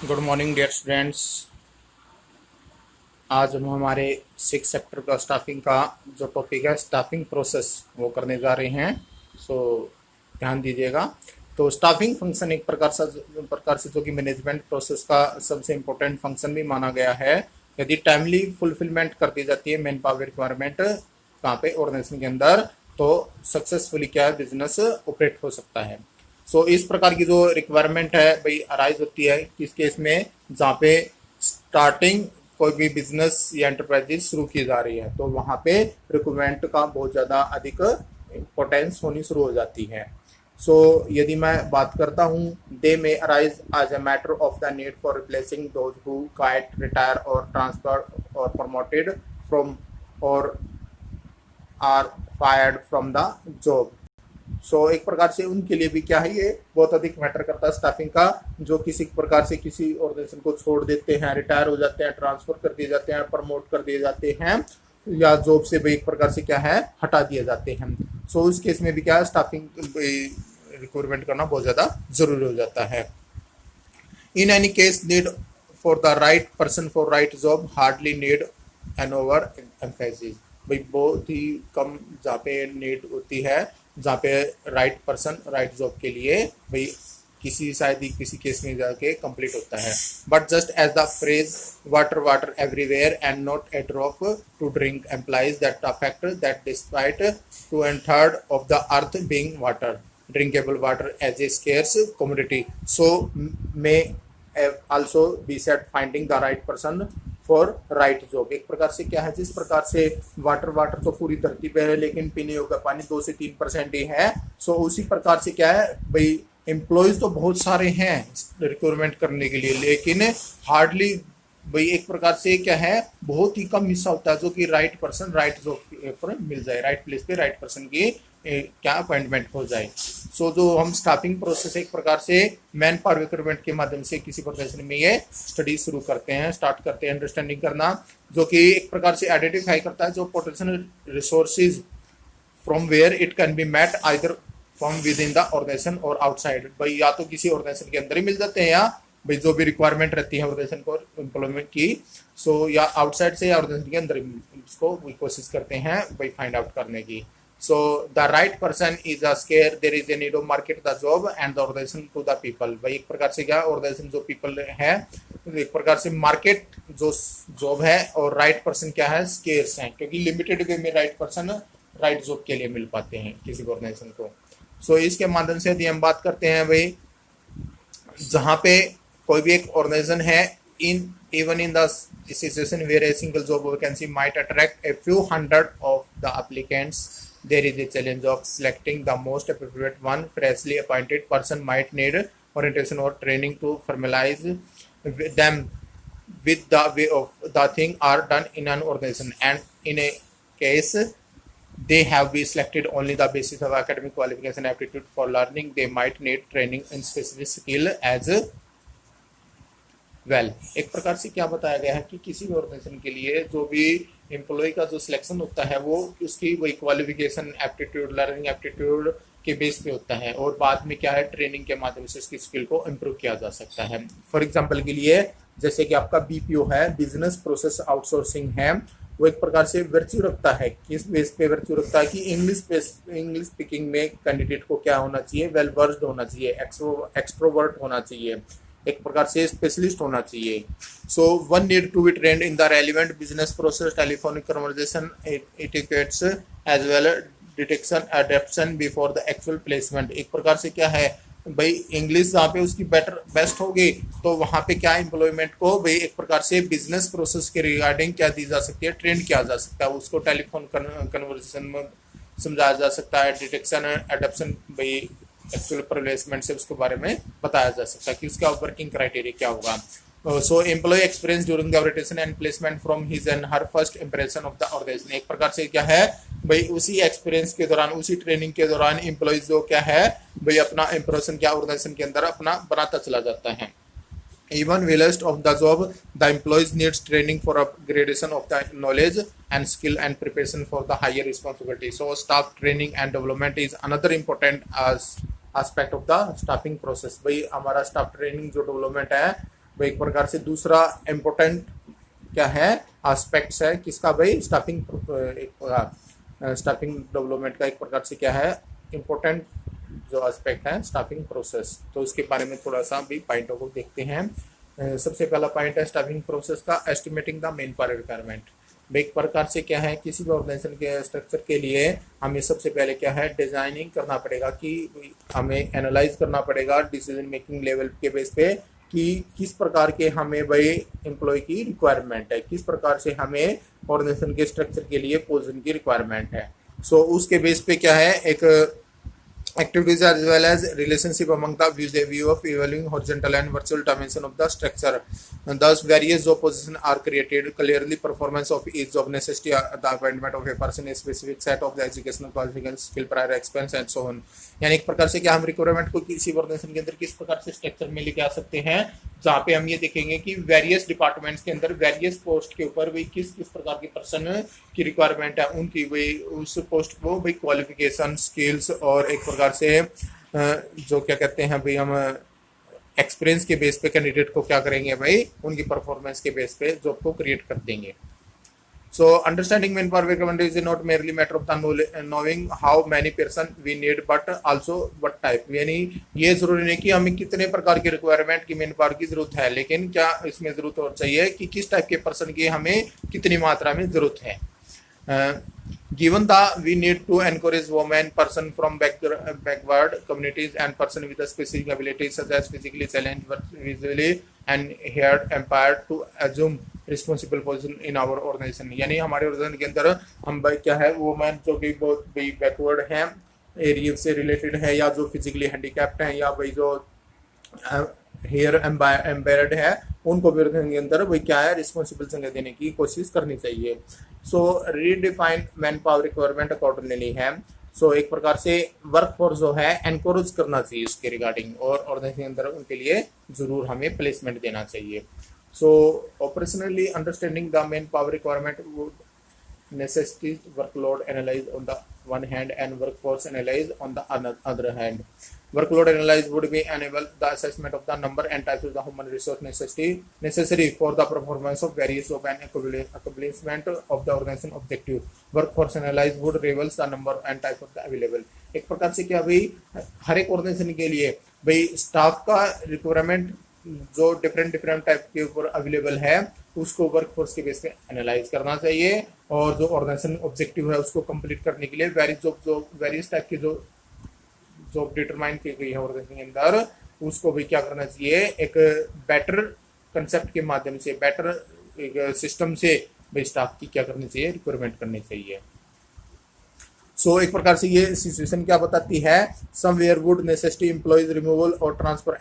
Good morning dear students. आज हम हमारे 6 सेक्टर का स्टाफिंग का जो टॉपिक है स्टाफिंग प्रोसेस वो करने जा रहे हैं। सो ध्यान दीजिएगा। तो स्टाफिंग फंक्शन एक प्रकार से जो कि मैनेजमेंट प्रोसेस का सबसे इम्पोर्टेंट फंक्शन भी माना गया है। यदि टाइमली फुलफिलमेंट कर दी जाती है मैन पावर रिक्वायरमेंट कहाँ पे ऑर्गेनाइजेशन के अंदर, तो सक्सेसफुली क्या है बिजनेस ऑपरेट हो सकता है। सो इस प्रकार की जो रिक्वायरमेंट है भाई अराइज होती है किस केस में, जहाँ पे स्टार्टिंग कोई भी बिजनेस या एंटरप्राइजेस शुरू की जा रही है तो वहाँ पे रिक्वायरमेंट का बहुत ज़्यादा अधिक इम्पोर्टेंस होनी शुरू हो जाती है। सो यदि मैं बात करता हूँ, they may arise as a matter of the need for replacing those who quit retire or transfer or promoted from or are fired from the job. So एक प्रकार से उनके लिए भी क्या है, ये बहुत अधिक मैटर करता है स्टाफिंग का, जो किसी प्रकार से किसी ऑर्गेनाइजेशन को छोड़ देते हैं, रिटायर हो जाते हैं, ट्रांसफर कर दिए जाते हैं, प्रमोट कर दिए जाते हैं या जॉब से भी एक प्रकार से क्या है हटा दिए जाते हैं। सो उस केस में भी क्या है स्टाफिंग रिक्रूटमेंट करना बहुत ज्यादा जरूरी हो जाता है। In any case need for the right person for right job hardly need an over emphasis. भाई बहुत ही कम जहाँ पे नीड होती है, जहाँ पे राइट पर्सन राइट जॉब के लिए भाई किसी शायद ही किसी केस में जाके कंप्लीट होता है। But just as the phrase water water everywhere and not a drop to drink implies that the fact that despite 2/3 of the earth being water drinkable water as a scarce commodity, so may also be said finding the right person for right job। एक प्रकार से क्या है, जिस प्रकार से water तो पूरी धरती पे है लेकिन पीने योग्य पानी 2 से 3% ही है। सो उसी प्रकार से क्या है भाई एम्प्लॉयज तो बहुत सारे हैं रिक्रूटमेंट करने के लिए, लेकिन हार्डली भाई एक प्रकार से क्या है बहुत ही कम हिस्सा होता है जो कि राइट पर्सन राइट जॉब पर मिल जाए, राइट प्लेस पे राइट पर्सन की क्या अपॉइंटमेंट हो जाए। सो जो हम स्टाफिंग प्रोसेस एक प्रकार से मैन पावर रिक्रूटमेंट के माध्यम से किसी प्रोफेशन में ये स्टडी शुरू करते हैं, स्टार्ट करते हैं अंडरस्टैंडिंग करना, जो कि एक प्रकार से आइडेंटिफाई करता है जो potential resources from where it can be met either from within the organisation और आउटसाइड। भाई या तो किसी ऑर्गेनाइजेशन के अंदर ही मिल जाते हैं या भाई जो भी रिक्वायरमेंट रहती है ऑर्गेनाइजेशन को एम्प्लॉयमेंट की, सो या आउटसाइड से या ऑर्गेनाइजेशन के अंदर इसको कोशिश करते हैं भाई फाइंड आउट करने की। So the right person is a scare, there is a need to market the job and the organization to the people। भाई एक प्रकार से क्या ऑर्गेनाइजेशन जो पीपल है एक प्रकार से मार्केट जो जॉब है, और राइट पर्सन क्या है स्केर्स है, क्योंकि लिमिटेड वे में राइट पर्सन राइट जॉब के लिए मिल पाते हैं किसी ऑर्गेनाइजेशन को। सो इसके माध्यम से यदि हम बात करते हैं भाई जहाँ पे कोई भी एक ऑर्गेनाइजेशन है इन even in the situation where a single job vacancy might attract a few hundred of the applicants, there is a challenge of selecting the most appropriate one। Freshly appointed person might need orientation or training to formalize them with the way of the thing are done in an organization, and in a case they have been selected only the basis of academic qualification aptitude for learning, they might need training in specific skill as well एक प्रकार से क्या बताया गया है कि किसी भी ऑर्गेनाइजेशन के लिए जो भी एम्प्लॉय का जो सिलेक्शन होता है वो उसकी वही क्वालिफिकेशन एप्टीट्यूड लर्निंग एप्टीट्यूड के बेस पे होता है, और बाद में क्या है ट्रेनिंग के माध्यम से उसकी स्किल को इम्प्रूव किया जा सकता है। फॉर एग्जाम्पल के लिए जैसे कि आपका बीपीओ है, बिजनेस प्रोसेस आउटसोर्सिंग है, वो एक प्रकार से वर्च्यू रखता है, किस बेस पे वर्च्यू रखता है कि इंग्लिश स्पीकिंग में कैंडिडेट को क्या होना चाहिए, वेल वर्स्ड होना चाहिए, एक्सट्रोवर्ट होना चाहिए, एक प्रकार से स्पेशलिस्ट होना चाहिए। So one need to be trained in the relevant business process telephonic conversation etiquettes as well detection adaption before the actual placement. एक प्रकार से क्या है भाई इंग्लिश जहाँ पे उसकी बेस्ट होगी तो वहाँ पे क्या एम्प्लॉयमेंट को भाई एक प्रकार से बिजनेस प्रोसेस के रिगार्डिंग क्या दी जा सकती है, ट्रेंड किया जा सकता है, उसको टेलीफोन कन्वर्सेशन में समझाया जा सकता है, डिटेक्शन एडेप्शन भाई एक्चुअल प्लेसमेंट से उसके बारे में बताया जा सकता है कि उसका वर्किंग क्राइटेरिया क्या होगा। So employee experience during the orientation and placement from his and her first impression of the organisation. एक प्रकार से क्या है भाई उसी एक्सपीरियंस के दौरान उसी ट्रेनिंग के दौरान एम्प्लॉयज जो क्या है भाई अपना इंप्रेशन क्या ऑर्गेनाइजेशन के अंदर अपना बनाता चला जाता है। Even whilst of the job, the employees needs training for upgradation of the knowledge and skill and preparation for the higher responsibility। So staff training and development is another important as aspect of the staffing process। भाई हमारा staff training जो development है भाई एक प्रकार से दूसरा important क्या है, एस्पेक्ट्स है किसका भाई, स्टाफिंग, स्टाफिंग डेवलपमेंट का एक प्रकार से क्या है इम्पोर्टेंट जो एस्पेक्ट है स्टाफिंग प्रोसेस। तो इसके बारे में थोड़ा सा भी पॉइंटों को देखते हैं। सबसे पहला पॉइंट है स्टाफिंग प्रोसेस का estimating the main power requirement. एक प्रकार से क्या है किसी भी ऑर्गेनाइजेशन के स्ट्रक्चर के लिए हमें सबसे पहले क्या है डिजाइनिंग करना पड़ेगा, कि हमें एनालाइज करना पड़ेगा डिसीजन मेकिंग लेवल के बेस पे कि किस प्रकार के हमें भाई एम्प्लॉय की रिक्वायरमेंट है, किस प्रकार से हमें ऑर्गेनाइजेशन के स्ट्रक्चर के लिए पोजीशन की रिक्वायरमेंट है। सो उसके बेस पे क्या है एक activities as well as relationship among the view of evaluating horizontal and vertical dimension of the structure, and thus various job positions are created. Clearly performance of each job necessity the appointment of a person a specific set of the educational qualifications, skill, prior experience and so on। यानी एक प्रकार से क्या हम requirement को किसी organisation के अंदर किस प्रकार से स्ट्रक्चर में लेके आ सकते हैं, जहाँ पे हम ये देखेंगे कि वेरियस डिपार्टमेंट्स के अंदर वेरियस पोस्ट के ऊपर भाई किस किस प्रकार के पर्सन की रिक्वायरमेंट है, उनकी भाई उस पोस्ट को भाई क्वालिफिकेशन, स्किल्स और एक प्रकार से जो क्या कहते हैं भाई हम एक्सपीरियंस के बेस पे कैंडिडेट को क्या करेंगे भाई उनकी परफॉर्मेंस के बेस पे जॉब को क्रिएट कर देंगे। So understanding manpower requirement is not merely matter of the knowing how many person we need but also what type। यानी ये जरूरी नहीं कि हमें कितने प्रकार की रिक्वायरमेंट की मैन पावर की जरूरत है, लेकिन क्या इसमें जरूरत और चाहिए कि किस टाइप के पर्सन की हमें कितनी मात्रा में जरूरत है। Given that we need to encourage women, person from backward communities and person with a specific abilities such as physically challenged but visually and heard impaired to assume responsible position in our organization। यानी हमारे organisation के अंदर हम भाई क्या है women जो कि बहुत भाई बैकवर्ड हैं, एरिया से रिलेटेड है, या जो फिजिकली हैंडीकैप्ड हैं, या भाई जो हेयर एम्पेयर्ड है, उनको भी के अंदर वही क्या है रिस्पॉन्सिबल जगह देने की कोशिश करनी चाहिए। So redefine man power requirement accordingly है। सो एक प्रकार से वर्कफोर्स जो है एनकरेज करना चाहिए उसके रिगार्डिंग, और ऑर्गेनाइजेशन के अंदर उनके लिए जरूर हमें प्लेसमेंट देना चाहिए। So operationally understanding the man power requirement would necessitate workload analyze on the one hand and workforce analyze on the other hand। Workload analysis would be enable the assessment of the number and types of the human resource necessary for the performance of various job and accomplishment of the organization objective। Workforce analysis would reveals the number and type of the available। एक प्रकार से क्या भाई हर एक organisation के लिए भाई staff का रिक्वायरमेंट जो डिफरेंट टाइप के ऊपर अवेलेबल है उसको वर्कफोर्स के बेस पे एनालाइज करना चाहिए, और जो ऑर्गेनाइजेशन ऑब्जेक्टिव है उसको कंप्लीट करने के लिए वेरियस टाइप की जो जॉब डिटरमाइन की गई है ऑर्गेनाइजेशन के अंदर उसको भी क्या करना चाहिए एक बेटर कंसेप्ट के माध्यम से, बेटर एक सिस्टम से भाई स्टाफ की क्या करनी चाहिए रिक्वायरमेंट करनी चाहिए। सो एक प्रकार से ये सिचुएशन क्या बताती है, somewhere would necessity employees removal और transfer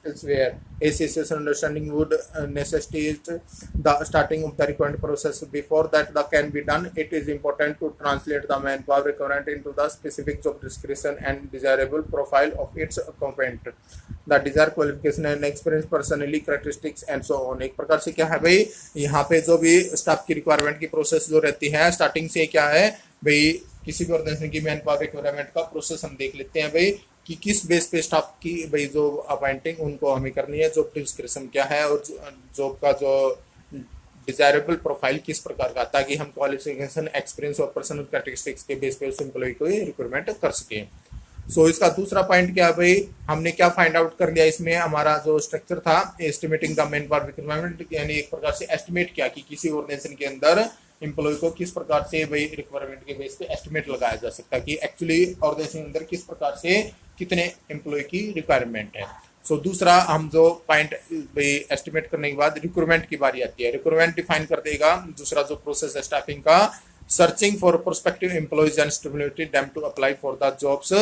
elsewhere। A situation understanding would necessitate the starting of the requirement process। Before that can be done, it is important to translate the manpower requirement into the specific job description and desirable profile of its occupant, the desired qualification and experience, personally characteristics and so on। एक प्रकार से क्या है भाई यहाँ पे जो भी स्टाफ की रिक्वायरमेंट की प्रोसेस जो रहती है स्टार्टिंग से क्या है भाई किसी भी ऑर्गेनाइजेशन की मैन पावर रिक्वायरमेंट का प्रोसेस हम देख लेते हैं भाई कि किस बेस पे स्टाफ की भाई जो अपॉइंटिंग उनको हमें करनी है, जॉब डिस्क्रिप्शन क्या है और जॉब का जो डिजायरेबल प्रोफाइल किस प्रकार का, ताकि हम क्वालिफिकेशन, एक्सपीरियंस और पर्सनल कैरेक्टरिस्टिक्स के बेस पे उस एम्प्लॉय को रिक्रूटमेंट कर सके। सो इसका दूसरा पॉइंट क्या है भाई हमने क्या फाइंड आउट कर लिया इसमें, हमारा जो स्ट्रक्चर था estimating the man power requirement, यानी एक प्रकार से एस्टिमेट किया कि किसी ऑर्गेनाइजेशन के अंदर एम्प्लॉय को किस प्रकार से भाई रिक्वायरमेंट के बेस पे एस्टिमेट लगाया जा सकता है कि एक्चुअली ऑर्गेनाइजेशन के अंदर किस प्रकार से कितने एम्प्लॉय की रिक्वायरमेंट है। सो दूसरा हम जो पॉइंट भाई एस्टिमेट करने के बाद रिक्रूटमेंट की बारी आती है। रिक्रूटमेंट डिफाइन कर देगा दूसरा जो प्रोसेस है स्टाफिंग का, searching for prospective employees and stimulated them to apply for the jobs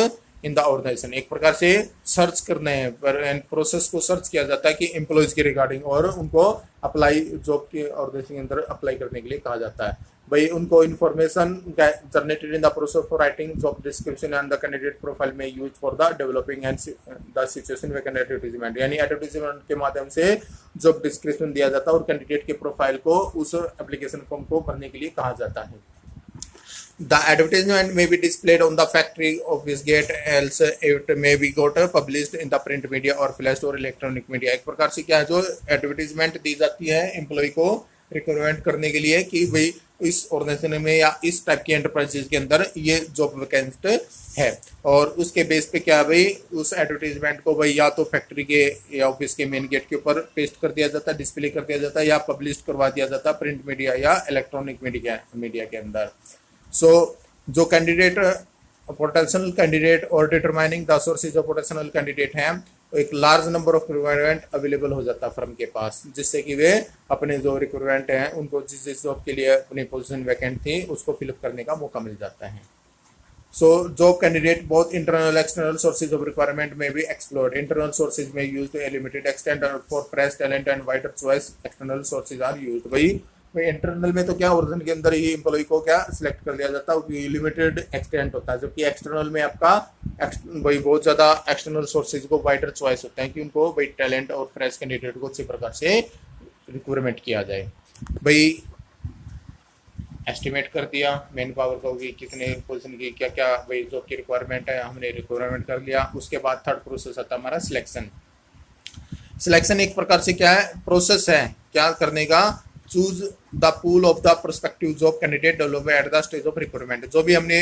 in the organisation. एक प्रकार से सर्च करने हैं, प्रोसेस को सर्च किया जाता है कि एम्प्लॉयज के रिगार्डिंग, और उनको अप्लाई जॉब के ऑर्गेनाइजेशन के अंदर अप्लाई करने के लिए कहा जाता है भाई उनको information generated in the process for writing job description and the candidate profile में use for the developing and the situation vacant advertisement. यानी एडवर्टाइजमेंट के माध्यम से जॉब डिस्क्रिप्शन दिया जाता है और कैंडिडेट के प्रोफाइल को उस एप्लीकेशन फॉर्म को भरने के लिए कहा जाता है। The advertisement may be displayed on the factory office gate, else it may be got published in the print media or flashed or electronic media। एक प्रकार से क्या है, जो एडवर्टीजमेंट दी जाती है एम्प्लॉय को रिक्रूटमेंट करने के लिए कि भाई इस ऑर्गेनाइजेशन में या इस टाइप की एंटरप्राइजेज के अंदर ये जॉब वैकेंट है, और उसके बेस पे क्या भाई उस एडवर्टीजमेंट को भाई या तो फैक्ट्री के या ऑफिस के मेन गेट के ऊपर पेस्ट कर दिया जाता है, डिस्प्ले कर दिया जाता है, या पब्लिश करवा दिया जाता है प्रिंट मीडिया या इलेक्ट्रॉनिक मीडिया के अंदर। सो जो कैंडिडेट पोटेंशियल कैंडिडेट और determining the sources of potential candidate हैं, एक large number of requirement available हो जाता है फर्म के पास, जिससे कि वे अपने जो रिक्वायरमेंट हैं उनको जिस जॉब के लिए अपनी पोजीशन वैकेंट थी उसको फिलअप करने का मौका मिल जाता है। So job candidate both internal external sources of requirement में भी एक्सप्लोर्ड। इंटरनल सोर्सेज में used a limited extent for fresh talent and wider choice, external sources are used. भाई इंटरनल में तो क्या ओरिजिन के अंदर ही एम्प्लॉय को क्या सिलेक्ट कर लिया जाता है, लिमिटेड एक्सटेंट होता है, जबकि एक्सटर्नल में आपका भाई बहुत ज्यादा एक्सटर्नल सोर्सेज को वाइडर चॉइस होता है कि उनको भाई टैलेंट और फ्रेश कैंडिडेट को अच्छी प्रकार से रिक्रूटमेंट किया जाए। भाई एस्टिमेट कर दिया मैन पावर को कि कितने पोजीशन की क्या क्या भाई जॉब की रिक्वायरमेंट है, हमने रिक्वायरमेंट कर लिया। उसके बाद थर्ड प्रोसेस आता है हमारा सिलेक्शन। सिलेक्शन एक प्रकार से क्या है, प्रोसेस है क्या करने का, choose the pool of the prospective job candidate develop at the stage of recruitment. जो भी हमने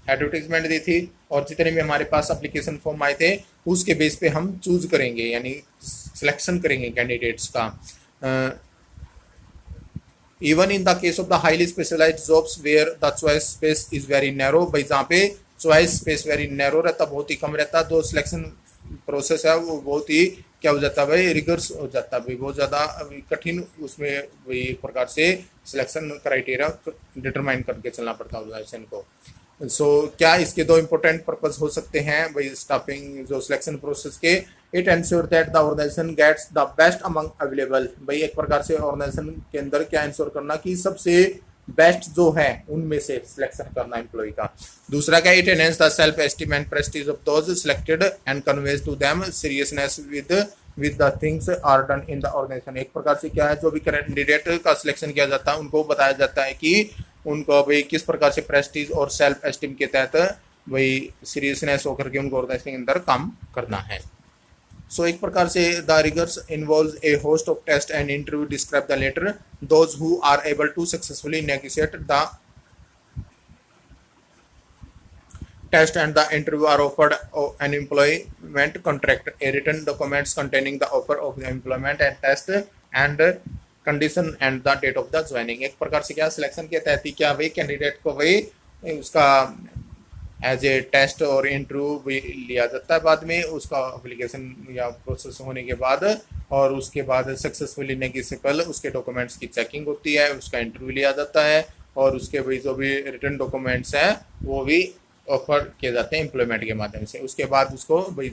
एडवर्टीजमेंट दी थी और जितने भी हमारे पास एप्लीकेशन फॉर्म आए थे उसके बेस पे हम चूज करेंगे, यानी सिलेक्शन करेंगे कैंडिडेट्स का। Even in the case of the highly specialised jobs where the choice space is very narrow, भाई जहाँ पे चॉइस स्पेस वेरी नैरो रहता, बहुत ही कम रहता, तो सिलेक्शन प्रोसेस है वो बहुत ही क्या हो जाता है भाई रिगर्स हो जाता है भाई, बहुत ज़्यादा कठिन उसमें भाई एक प्रकार से सिलेक्शन क्राइटेरिया डिटरमाइन करके चलना पड़ता है ऑर्गेनाइजेशन को। सो क्या इसके दो इंपॉर्टेंट पर्पस हो सकते हैं भाई स्टाफिंग जो सिलेक्शन प्रोसेस के, it ensure that the organisation gets the best among available. भाई एक प्रकार से ऑर्गेनाइजेशन के अंदर क्या इंश्योर करना कि सबसे बेस्ट जो है उनमें से सिलेक्शन करना एम्प्लॉय का। दूसरा क्या, it enhance the self esteem and prestige of those selected and conveys to them seriousness with the things are done in the organisation. एक प्रकार से क्या है, जो भी कैंडिडेट का सिलेक्शन किया जाता है उनको बताया जाता है कि उनको भाई किस प्रकार से प्रेस्टीज और सेल्फ एस्टीम के तहत भाई सीरियसनेस होकर के उनको ऑर्गेनाइजेशन के अंदर काम करना है। सो एक प्रकार से the rigours involves a host of test and interview describe the latter those who are able to successfully negotiate the test and the interview are offered an employment contract, a written documents containing the offer of the employment and test and condition and the date of the joining। एक प्रकार से क्या selection के तहत ही क्या भाई candidate को भाई उसका एज ए टेस्ट और इंटरव्यू भी लिया जाता है बाद में उसका एप्लीकेशन या प्रोसेस होने के बाद, और उसके बाद सक्सेसफुली नेगोशिएबल उसके डॉक्यूमेंट्स की चेकिंग होती है, उसका इंटरव्यू लिया जाता है और उसके भाई जो भी रिटन डॉक्यूमेंट्स हैं वो भी ऑफर किए जाते हैं एम्प्लॉयमेंट के माध्यम से। उसके बाद उसको भाई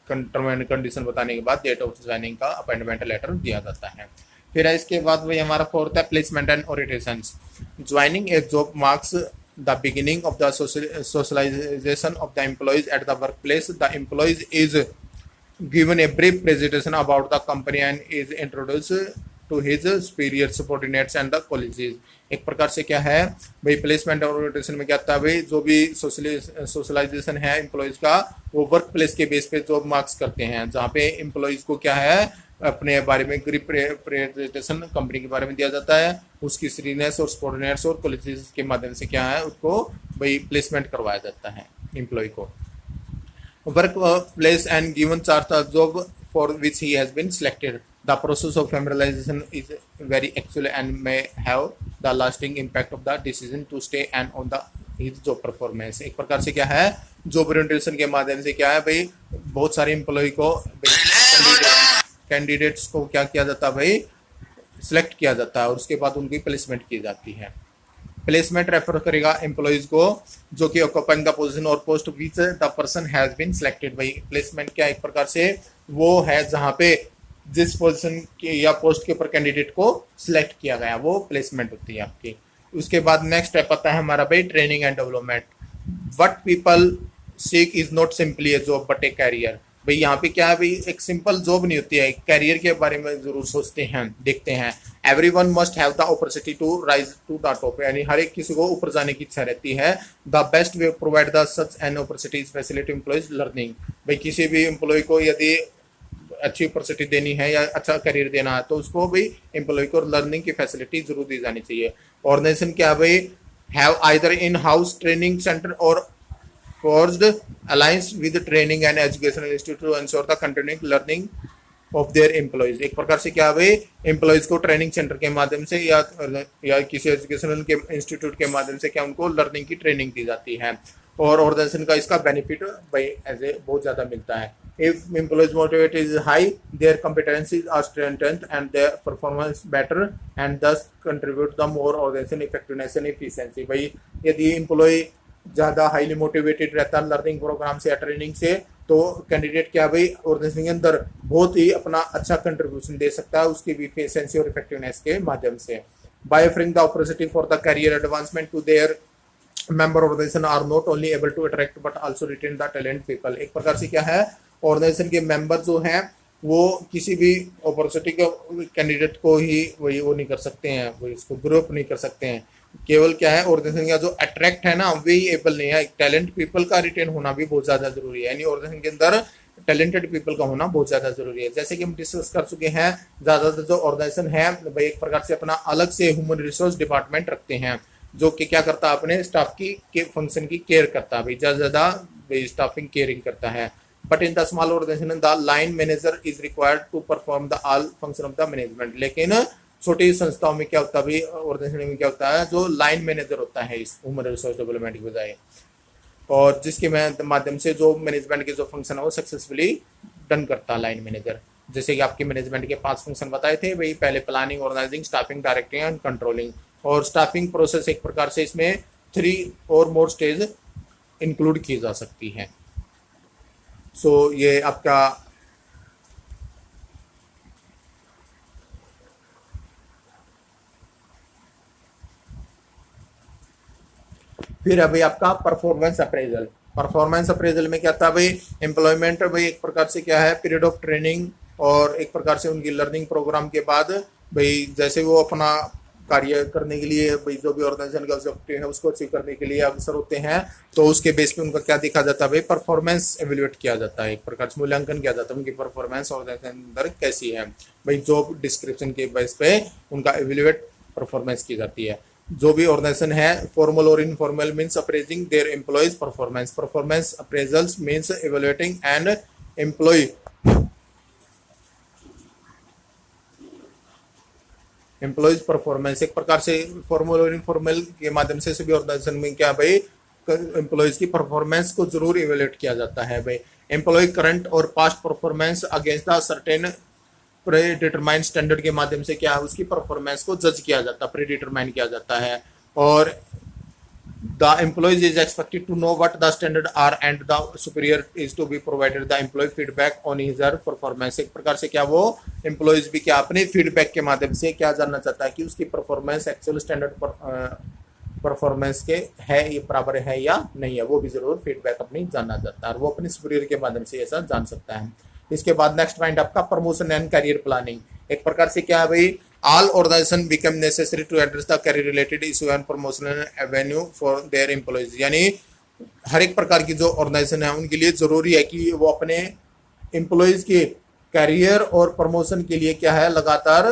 टर्म एंड कंडीशन बताने के बाद डेट ऑफ ज्वाइनिंग का अपॉइंटमेंट लेटर दिया जाता है। फिर इसके बाद भाई हमारा फोर्थ है placement and orientations. Joining a job marks the beginning of the socialisation of the employees at the work place. The employees is given a brief presentation about the company and is introduce to his superior subordinates and the colleagues. एक प्रकार से क्या है भाई placement और orientation में क्या आता है भाई जो भी सोशलाइजेशन है एम्प्लॉयज का वो वर्क प्लेस के बेस पे जॉब मार्क्स करते हैं, जहाँ पे एम्प्लॉयज को क्या है अपने बारे में प्रेजेंटेशन कंपनी के बारे में दिया जाता है, उसकी सीनियर्स और सबऑर्डिनेट्स और कॉलेजेस के माध्यम से क्या है उसको भाई प्लेसमेंट करवाया जाता है एम्प्लॉय को। Work place and given chart the job for which he has been selected. The process of familiarization is very actual and may have the lasting impact of the decision to stay and on the his job performance। एक प्रकार से क्या है job orientation के माध्यम से क्या है भाई बहुत सारे एम्प्लॉय को कैंडिडेट्स को क्या किया जाता है भाई सिलेक्ट किया जाता है और उसके बाद उनकी प्लेसमेंट की जाती है। प्लेसमेंट रेफर करेगा एम्प्लॉयज को जो कि occupying the position or post which the person has been selected. भाई प्लेसमेंट क्या एक प्रकार से वो है जहाँ पे जिस पोजीशन के या पोस्ट के ऊपर कैंडिडेट को सिलेक्ट किया गया वो प्लेसमेंट होती है आपकी। उसके बाद नेक्स्ट स्टेप आता है हमारा भाई training and development. What people seek is not simply a job but a career. भाई यहाँ पे क्या है भाई, एक सिंपल जॉब नहीं होती है, कैरियर के बारे में जरूर सोचते हैं, देखते हैं। Everyone must have the opportunity to rise to the top, यानी हर एक किसी को ऊपर जाने की इच्छा रहती है। The best way provide the such an opportunities facility employees learning, भाई किसी भी एम्प्लॉय को यदि अच्छी अपॉर्चुनिटी देनी है या अच्छा करियर देना है तो उसको भाई एम्प्लॉय को लर्निंग की फैसिलिटी जरूर दी जानी चाहिए। ऑर्गेनाइजेशन क्या है भाई, have either in house training centre और forged alliance with training and educational institute to ensure the continuing learning of their employees। एक प्रकार से क्या है, एम्प्लॉयज को ट्रेनिंग सेंटर के माध्यम से या किसी एजुकेशनल के इंस्टीट्यूट के माध्यम से क्या उनको लर्निंग की ट्रेनिंग दी जाती है, और ऑर्गेनाइजेशन का इसका बेनिफिट भाई एज ए बहुत ज़्यादा मिलता है। If employees motivate is high, their competencies are strengthened and their performance better and thus contribute the more organization effectiveness and efficiency। भाई यदि एम्प्लॉय ज़्यादा हाईली मोटिवेटेड रहता है लर्निंग प्रोग्राम से या ट्रेनिंग से, तो कैंडिडेट क्या भाई ऑर्गेनाइजेशन के अंदर बहुत ही अपना अच्छा कंट्रीब्यूशन दे सकता है उसकी एफिशिएंसी और इफेक्टिवनेस के माध्यम से। By offering the opportunity for the career advancement to their member organisation are not only able to attract but also retain the talent people. एक प्रकार से क्या है, ऑर्गेनाइजेशन के मेंबर जो हैं वो किसी भी अपॉर्चुनिटी के कैंडिडेट को ही वही वो नहीं कर सकते हैं, वही इसको ग्रुप नहीं कर सकते हैं। केवल क्या है, ऑर्गेनाइजेशन का जो अट्रैक्ट है ना वही एबल नहीं है, टैलेंट पीपल का रिटेन होना भी बहुत ज्यादा जरूरी है, यानी ऑर्गेनाइजेशन के अंदर टैलेंटेड पीपल का होना बहुत ज्यादा जरूरी है। जैसे कि हम डिस्कस कर चुके हैं, ज्यादातर जो ऑर्गेनाइजेशन है भाई एक प्रकार से अपना अलग से ह्यूमन रिसोर्स डिपार्टमेंट रखते हैं जो कि क्या करता है, अपने स्टाफ की के फंक्शन की केयर करता है, भाई ज्यादा स्टाफिंग केयरिंग करता है। But in the small organisation the line manager is required to perform the all function of the management. लेकिन छोटी संस्थाओं में क्या होता है, ऑर्गेनाइजेशन में क्या होता है, जो लाइन मैनेजर होता है इस ह्यूमन रिसोर्स डेवलपमेंट की बजाय, और जिसके माध्यम से जो मैनेजमेंट के जो फंक्शन है वो सक्सेसफुली डन करता है लाइन मैनेजर। जैसे कि आपके मैनेजमेंट के 5 फंक्शन बताए थे भाई, पहले planning, organising, staffing, directing and controlling. और स्टाफिंग प्रोसेस एक प्रकार से इसमें 3 और मोर स्टेज इंक्लूड की जा सकती है। सो ये आपका फिर अभी आपका परफॉर्मेंस अप्रेजल। परफॉर्मेंस अप्रेजल में क्या था भाई, एम्प्लॉयमेंट भाई एक प्रकार से क्या है, पीरियड ऑफ ट्रेनिंग और एक प्रकार से उनकी लर्निंग प्रोग्राम के बाद भाई जैसे वो अपना कार्य करने के लिए भाई जो भी ऑर्गेनाइजेशन का ऑब्जेक्टिव है उसको अचीव करने के लिए अवसर होते हैं, तो उसके बेस पे उनका क्या देखा जाता है भाई, परफॉर्मेंस एवेल्युएट किया जाता है, एक प्रकार से मूल्यांकन किया जाता है उनकी परफॉर्मेंस ऑर्गेनाइजेशन अंदर कैसी है भाई, जॉब डिस्क्रिप्शन के बेस पे उनका एवेल्युएट परफॉर्मेंस की जाती है। जो भी ऑर्गेनाइजेशन है फॉर्मल और informal means appraising their employees performance. Performance appraisals means evaluating and employees performance. एक प्रकार से फॉर्मल और इनफॉर्मल के माध्यम से सभी ऑर्गेनाइजेशन में क्या भाई एम्प्लॉयज की परफॉर्मेंस को जरूर इवैल्यूएट किया जाता है भाई। एम्प्लॉय करंट और past performance against the certain pre determine standard के माध्यम से क्या है उसकी परफॉर्मेंस को जज किया जाता है, प्री डिटरमाइन किया जाता है। और the employees is expected to know what the standard are and the superior is to be provided the employee feedback on his her performance. एक प्रकार से क्या वो एम्प्लॉयज भी क्या अपने फीडबैक के माध्यम से क्या जानना चाहता है कि उसकी परफॉर्मेंस एक्चुअल स्टैंडर्ड परफॉर्मेंस के है ये बराबर है या नहीं है, वो भी जरूर फीडबैक अपनी जानना चाहता है और वो अपने सुपीरियर के माध्यम से ऐसा जान सकता है। इसके बाद नेक्स्ट पॉइंट आपका प्रमोशन एंड करियर प्लानिंग। एक प्रकार से क्या है भाई, all organisation become necessary to address the career related issue and promotional avenue for their employees. यानी हर एक प्रकार की जो ऑर्गेनाइजेशन है उनके लिए जरूरी है कि वो अपने एम्प्लॉयज के करियर और प्रमोशन के लिए क्या है लगातार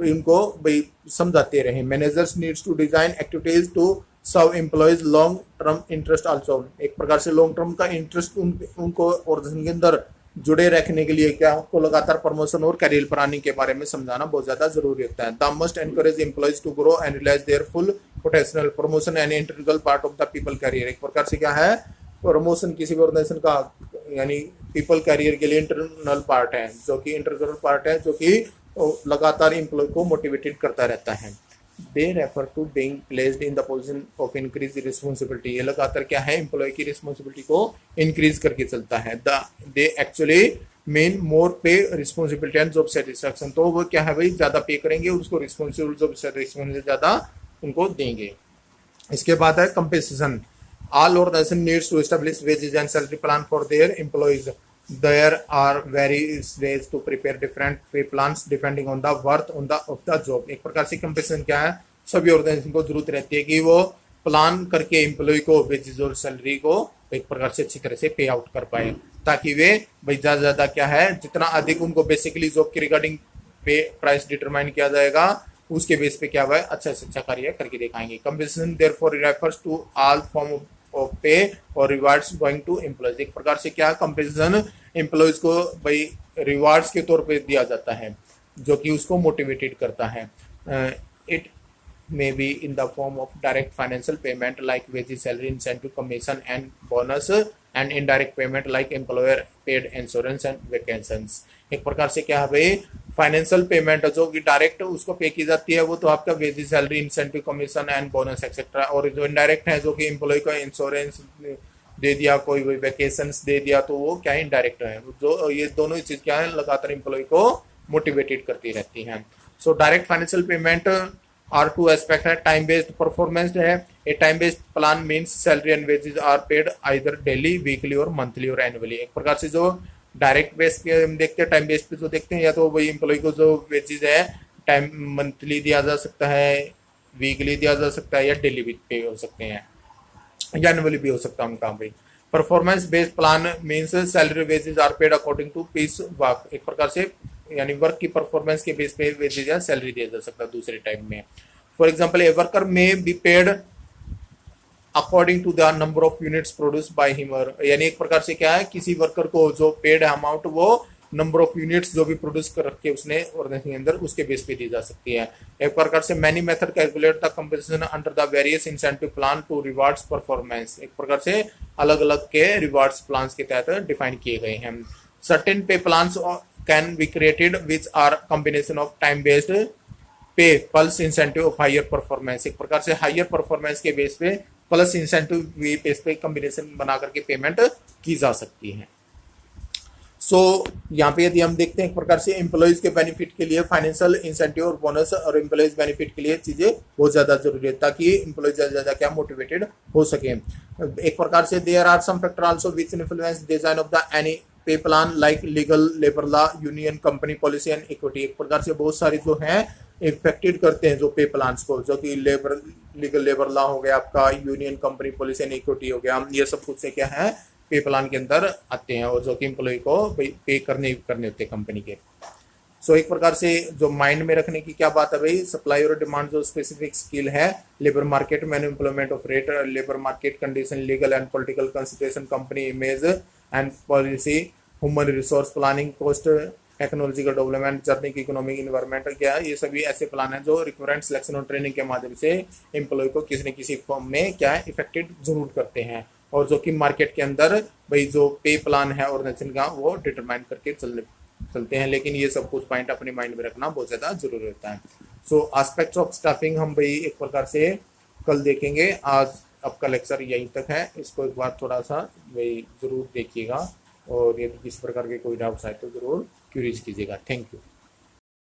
इनको भाई समझाते रहे। Managers needs to design activities to serve employees long term interest also. एक प्रकार से लॉन्ग टर्म का इंटरेस्ट उनको ऑर्गेनाइजेशन के अंदर जुड़े रखने के लिए क्या उनको लगातार प्रमोशन और करियर प्लानिंग के बारे में समझाना बहुत ज्यादा जरूरी होता है। They must encourage employees to grow and realise their full potential. Promotion and integral part of the people career. एक प्रकार से क्या है, प्रमोशन किसी भी ऑर्गेनाइजेशन का यानी पीपल करियर के लिए इंटरनल पार्ट है, जो कि इंटीग्रल पार्ट है, जो कि लगातार एम्प्लॉय को मोटिवेटेड करता रहता है। They refer to being placed in the position of increased responsibility। ये लगातार क्या है, एम्प्लॉय की रिस्पॉन्सिबिलिटी को इंक्रीज करके चलता है। They actually mean more pay, responsibility and job satisfaction। तो वो क्या है भाई, ज्यादा पे करेंगे, उसको रिस्पॉन्सिबल जॉब सेटिस्फैक्शन से ज्यादा उनको देंगे। इसके बाद है compensation. All organization needs to establish wages and salary plan for their employees। There are various ways to prepare different pay plans depending on the worth on the of the job। एक प्रकार से compensation क्या है, सभी organisation को जरूरत रहती है कि वो प्लान करके एम्प्लॉय को वेजेस और सैलरी को एक प्रकार से अच्छी तरह से पे आउट कर पाए, ताकि वे भाई ज्यादा ज्यादा क्या है, जितना अधिक उनको बेसिकली जॉब के रिगार्डिंग पे प्राइस डिटरमाइन किया जाएगा उसके बेस पे क्या हुआ है, अच्छा से अच्छा कार्य करके दिखाएंगे। Compensation therefore refers to all form of pay or rewards going to employees. एक प्रकार से क्या कंपेंसेशन एम्प्लॉयज को भाई रिवार्ड्स के तौर पे दिया जाता है, जो कि उसको मोटिवेटेड करता है। It may be in the form of direct financial payment like wages, salary, incentive, commission and bonus, and indirect payment like employer paid insurance and vacations। एक प्रकार से क्या है भाई, फाइनेंशियल पेमेंट जो कि डायरेक्ट उसको पे की जाती है वो तो आपका wages, salary, incentive, commission and bonus etcetera, और जो इनडायरेक्ट है जो कि एम्प्लॉय का इंश्योरेंस दे दिया, कोई वेकेशंस दे दिया, तो वो क्या है इंडायरेक्ट है। जो ये दोनों ही चीज क्या है लगातार एम्प्लॉय को मोटिवेटेड करती रहती हैं। So direct financial payment are two aspect है, टाइम बेस्ड परफॉर्मेंस है। A time based plan means salary and wages are paid either daily, weekly or monthly or annually. एक प्रकार से जो डायरेक्ट बेस पे हम देखते हैं, टाइम बेस पे जो देखते हैं, या तो वही एम्प्लॉय को जो वेजेस है टाइम मंथली दिया जा सकता है, वीकली दिया जा सकता है, या डेली भी पे हो सकते हैं, या एनुअली भी हो सकता है उनका भाई। Performance based plan means salary wages are paid according to piece work. एक प्रकार से यानी वर्क की परफॉर्मेंस के बेस पे वेजेस या सैलरी दिया जा सकता है दूसरे टाइम में। For example a worker may be paid according to the number of units produce by him, यानी एक प्रकार से क्या है, किसी वर्कर को जो पेड अमाउंट वो नंबर ऑफ यूनिट्स जो भी प्रोड्यूस कर रखे उसने ऑर्गेनाइजेशन के अंदर उसके बेस पे दी जा सकती है। एक प्रकार से many method calculate the compensation under the various incentive plan to rewards performance. एक प्रकार से अलग अलग के रिवार्ड्स प्लान के तहत डिफाइन किए गए हैं। सर्टेन पे plans can be created which are combination of time based pay plus incentive of higher performance। एक प्रकार से हायर परफॉर्मेंस के बेस पे प्लस इंसेंटिव बेस पे कॉम्बिनेशन बना करके पेमेंट की जा सकती है। सो यहाँ पे यदि हम देखते हैं एक प्रकार से एम्प्लॉयज के बेनिफिट के लिए फाइनेंशियल इंसेंटिव और बोनस और एम्प्लॉयज बेनिफिट के लिए चीजें बहुत ज्यादा जरूरी है, ताकि एम्प्लॉयज ज्यादा ज्यादा क्या मोटिवेटेड हो सके। एक प्रकार से there are some factor also which influence design of the any pay plan like legal, labour law, union, company policy and equity. एक प्रकार से बहुत सारी जो हैं इफेक्टेड करते हैं जो पे प्लान्स को, जो कि लीगल लेबर लॉ हो गया आपका, union, company policy and equity हो गया, ये सब कुछ से क्या है पे प्लान के अंदर आते हैं, और जो कि एम्प्लॉय को पे करने होते हैं कंपनी के। सो एक प्रकार से जो माइंड में रखने की क्या बात है भाई, सप्लाई और डिमांड जो स्पेसिफिक स्किल है, labour market, management of rate, labour market condition, legal and political consideration, company image and policy, human resource planning, cost, technological development, जर्निंग, इकोनॉमिक, इन्वायरमेंट, क्या है ये सभी ऐसे प्लान है जो रिक्रूटमेंट, सिलेक्शन और ट्रेनिंग के माध्यम से एम्प्लॉय को किसी न किसी फॉर्म में क्या है इफेक्टेड जरूर करते हैं, और जो कि मार्केट के अंदर भाई जो पे प्लान है ऑर्गेनाइजेशन का वो डिटरमाइन करके चलते हैं। लेकिन ये सब कुछ पॉइंट अपने माइंड में रखना बहुत ज्यादा जरूरी होता है। सो एस्पेक्ट्स ऑफ स्टाफिंग हम भाई एक प्रकार से कल देखेंगे। आज आपका लेक्चर यहीं तक है, इसको एक बार थोड़ा सा भाई जरूर देखिएगा, और यदि किसी प्रकार के कोई डाउट्स आए तो जरूर क्यूरीज कीजिएगा। Thank you.